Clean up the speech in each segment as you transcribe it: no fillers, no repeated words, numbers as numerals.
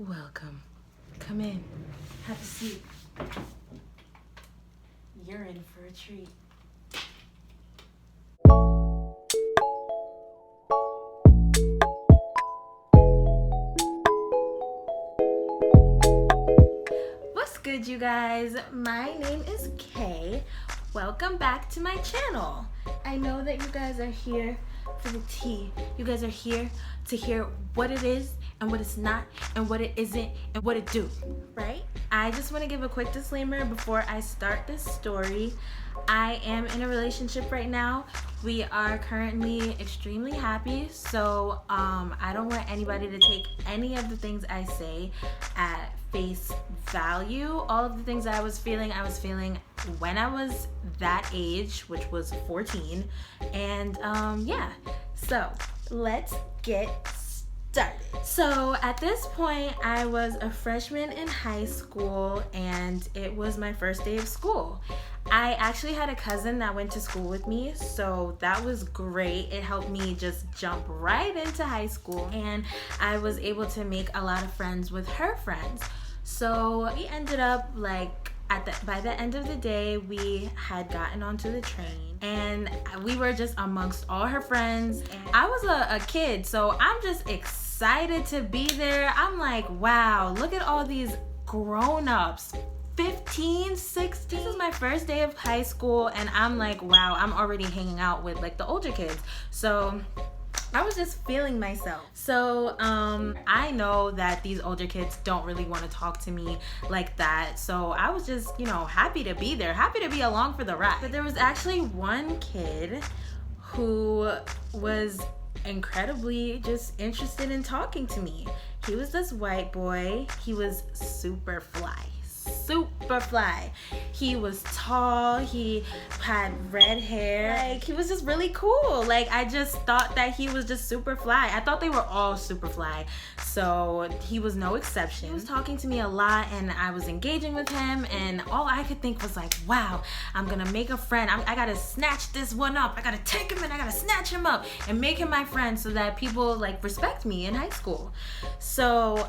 Welcome. Come in. Have a seat. You're in for a treat. What's good, you guys? My name is Kay. Welcome back to my channel. I know that you guys are here for the tea. You guys are here to hear what it is and what it's not and what it isn't and what it do, right? I just want to give a quick disclaimer before I start this story. I am in a relationship right now. We are currently extremely happy, so I don't want anybody to take any of the things I say at face value. All of the things I was feeling when I was that age, which was 14. And yeah, so let's get started. So at this point, I was a freshman in high school and it was my first day of school. I actually had a cousin that went to school with me, so that was great. It helped me just jump right into high school, and I was able to make a lot of friends with her friends. So we ended up by the end of the day, we had gotten onto the train and we were just amongst all her friends. And I was a kid, so I'm just excited to be there. I'm like, wow, look at all these grown-ups. 15, 16. This is my first day of high school and I'm like, wow, I'm already hanging out with the older kids. So I was just feeling myself. So I know that these older kids don't really want to talk to me like that. So I was just, happy to be there, happy to be along for the ride. But there was actually one kid who was incredibly just interested in talking to me. He was this white boy. He was super fly. He was tall, he had red hair, he was just really cool. I just thought that he was just super fly. I thought they were all super fly, so he was no exception. He was talking to me a lot and I was engaging with him, and all I could think was wow, I'm gonna make a friend. I gotta snatch this one up. I gotta take him and I gotta snatch him up and make him my friend so that people respect me in high school. So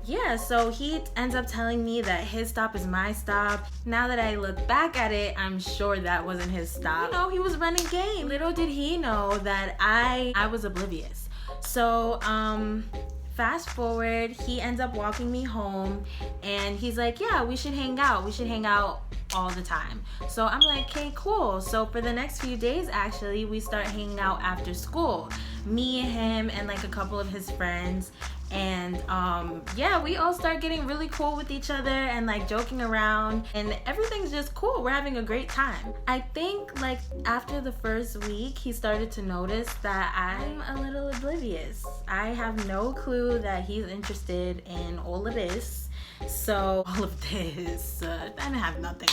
yeah, so he ends up telling me that his stop is my stop. Now that I look back at it, I'm sure that wasn't his stop. He was running game. Little did he know that I was oblivious. So fast forward, he ends up walking me home and he's like, yeah, we should hang out all the time. So I'm like, okay, cool. So for the next few days, actually, we start hanging out after school, me, him, and a couple of his friends. And yeah, we all start getting really cool with each other and joking around, and everything's just cool. We're having a great time. I think after the first week, he started to notice that I'm a little oblivious. I have no clue that he's interested in all of this. So all of this, I didn't have nothing.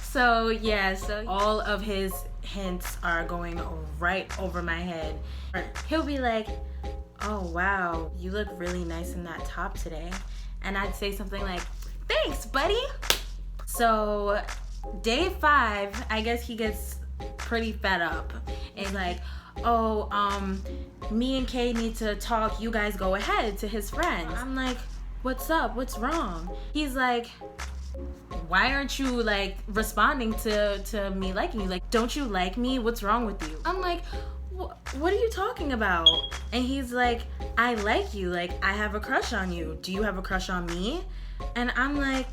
So yeah, so all of his hints are going right over my head. He'll be like, oh wow, you look really nice in that top today. And I'd say something like, thanks, buddy. So day 5, I guess he gets pretty fed up. And like, oh, me and Kay need to talk. You guys go ahead, to his friends. I'm like, what's up? What's wrong? He's like, why aren't you responding to me liking you? Don't you like me? What's wrong with you? I'm like, what are you talking about? And he's like, I like you. I have a crush on you. Do you have a crush on me? And I'm like,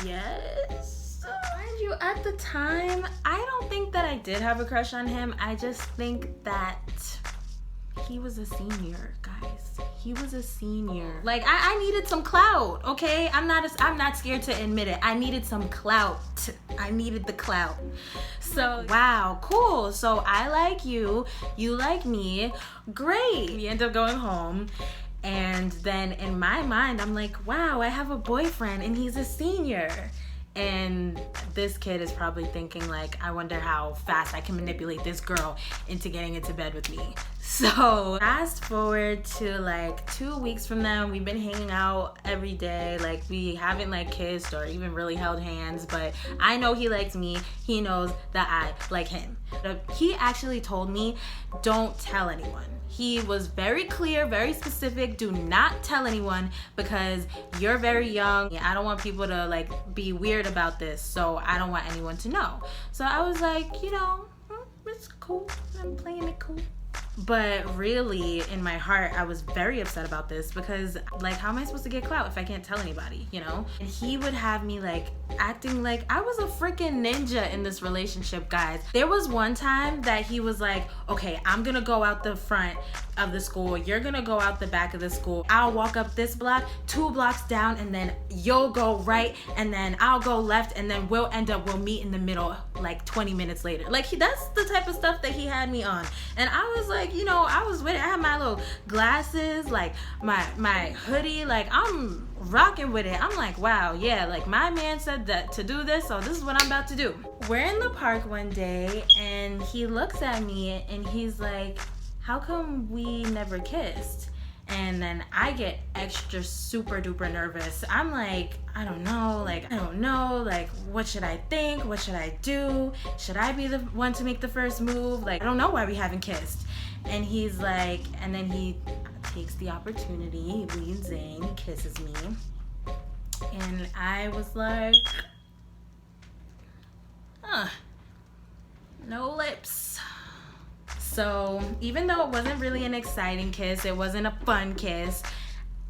yes. Mind you, at the time, I don't think that I did have a crush on him. I just think that he was a senior, guys. He was a senior. I needed some clout, okay? I'm not scared to admit it. I needed some clout. I needed the clout. So, wow, cool. So I like you. You like me. Great. We end up going home. And then in my mind, I'm like, wow, I have a boyfriend and he's a senior. And this kid is probably thinking I wonder how fast I can manipulate this girl into getting into bed with me. So fast forward to 2 weeks from now, we've been hanging out every day. We haven't kissed or even really held hands, but I know he likes me. He knows that I like him. He actually told me, don't tell anyone. He was very clear, very specific. Do not tell anyone because you're very young. I don't want people to like be weird about this, so I don't want anyone to know. So I was like, you know, it's cool. I'm playing it cool. But really, in my heart, I was very upset about this because, like, how am I supposed to get clout if I can't tell anybody, you know? And he would have me, like, acting like I was a freaking ninja in this relationship, guys. There was one time that he was like, okay, I'm gonna go out the front of the school. You're gonna go out the back of the school. I'll walk up this block, 2 blocks down, and then you'll go right, and then I'll go left, and then we'll meet in the middle, like, 20 minutes later. Like, that's the type of stuff that he had me on. And I was like, you know, I was with it. I had my little glasses, like my hoodie, like I'm rocking with it. I'm like, wow, yeah, like my man said that to do this, so this is what I'm about to do. We're in the park one day and he looks at me and he's like, how come we never kissed? And then I get extra super duper nervous. I'm like, I don't know, like, what should I think? What should I do? Should I be the one to make the first move? Like, I don't know why we haven't kissed. And he's like, and then he takes the opportunity, he leans in, he kisses me. And I was like, no lips. So even though it wasn't really an exciting kiss, it wasn't a fun kiss,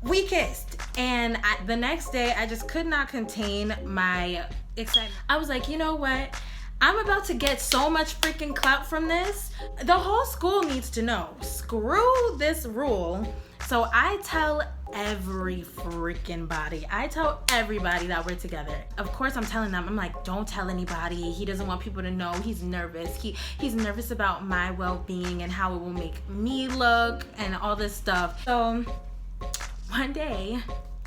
we kissed. And the next day, I just could not contain my excitement. I was like, you know what? I'm about to get so much freaking clout from this. The whole school needs to know. Screw this rule. So I tell every freaking body. I tell everybody that we're together. Of course, I'm telling them. I'm like, don't tell anybody. He doesn't want people to know. He's nervous. He's nervous about my well-being and how it will make me look and all this stuff. So one day,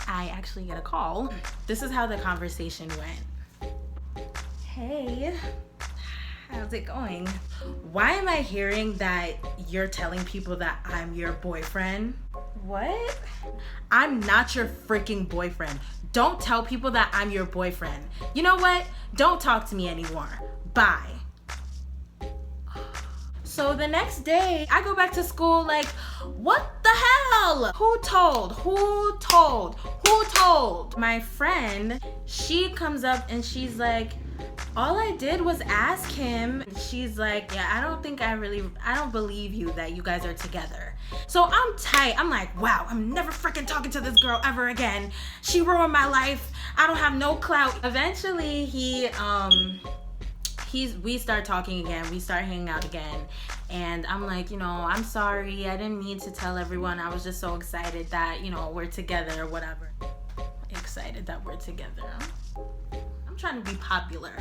I actually get a call. This is how the conversation went. Hey, how's it going? Why am I hearing that you're telling people that I'm your boyfriend? What? I'm not your freaking boyfriend. Don't tell people that I'm your boyfriend. You know what? Don't talk to me anymore. Bye. So the next day, I go back to school like, what the hell? Who told? Who told? Who told? My friend, she comes up and she's like, all I did was ask him. She's like, yeah, I don't believe you that you guys are together. So I'm tight. I'm like, wow, I'm never freaking talking to this girl ever again. She ruined my life. I don't have no clout. Eventually we start talking again. We start hanging out again. And I'm like, you know, I'm sorry. I didn't mean to tell everyone. I was just so excited that, you know, we're together or whatever. Excited that we're together. I'm trying to be popular.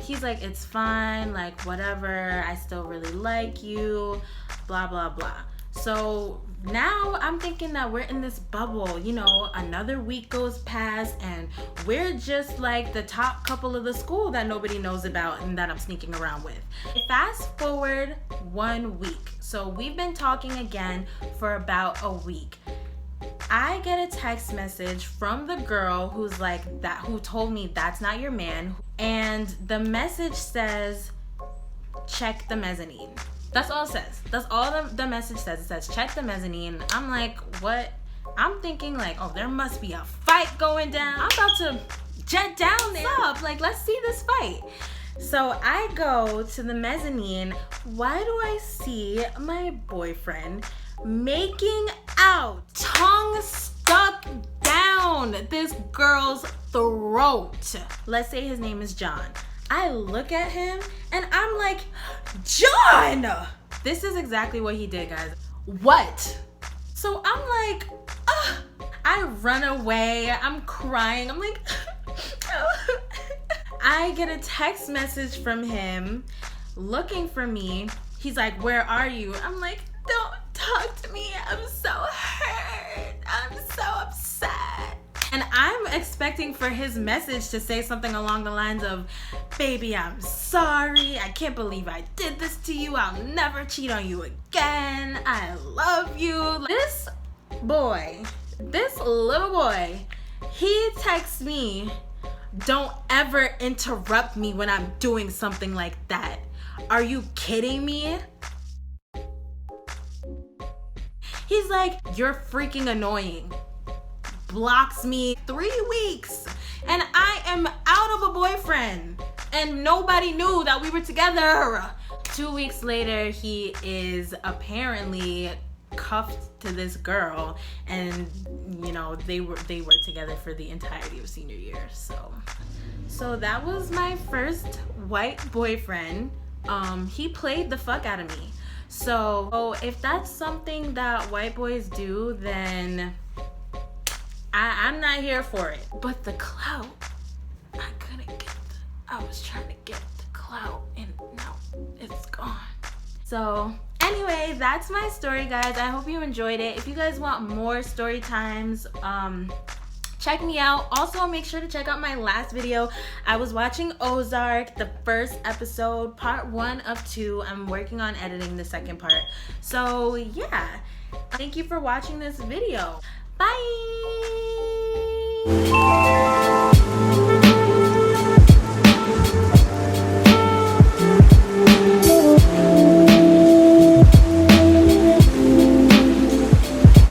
He's like, it's fine, like whatever, I still really like you, blah, blah, blah. So now I'm thinking that we're in this bubble, you know, another week goes past and we're just like the top couple of the school that nobody knows about and that I'm sneaking around with. Fast forward 1 week. So we've been talking again for about a week. I get a text message from the girl who's like that, who told me that's not your man. And the message says, check the mezzanine. That's all it says. That's all the message says. It says, check the mezzanine. I'm like, what? I'm thinking like, oh, there must be a fight going down. I'm about to jet down there. Up. Like, let's see this fight. So I go to the mezzanine. Why do I see my boyfriend making out, tongue stuck down this girl's throat? Let's say his name is John. I look at him and I'm like, John! This is exactly what he did, guys. What? So I'm like, I run away. I'm crying. I'm like, I get a text message from him looking for me. He's like, where are you? I'm like, don't talk to me. I'm so hurt. I'm so upset. And I'm expecting for his message to say something along the lines of, baby, I'm sorry. I can't believe I did this to you. I'll never cheat on you again. I love you. This little boy, he texts me, don't ever interrupt me when I'm doing something like that. Are you kidding me? He's like, you're freaking annoying. Blocks me 3 weeks. And I am out of a boyfriend. And nobody knew that we were together. 2 weeks later, he is apparently cuffed to this girl. And, you know, they were together for the entirety of senior year. So that was my first white boyfriend. He played the fuck out of me. So if that's something that white boys do, then I'm not here for it. But the clout, I couldn't get I was trying to get the clout and no, it's gone. So anyway, that's my story, guys. I hope you enjoyed it. If you guys want more story times, check me out. Also, make sure to check out my last video. I was watching Ozark, the first episode, part 1 of 2. I'm working on editing the second part. So yeah, thank you for watching this video. Bye.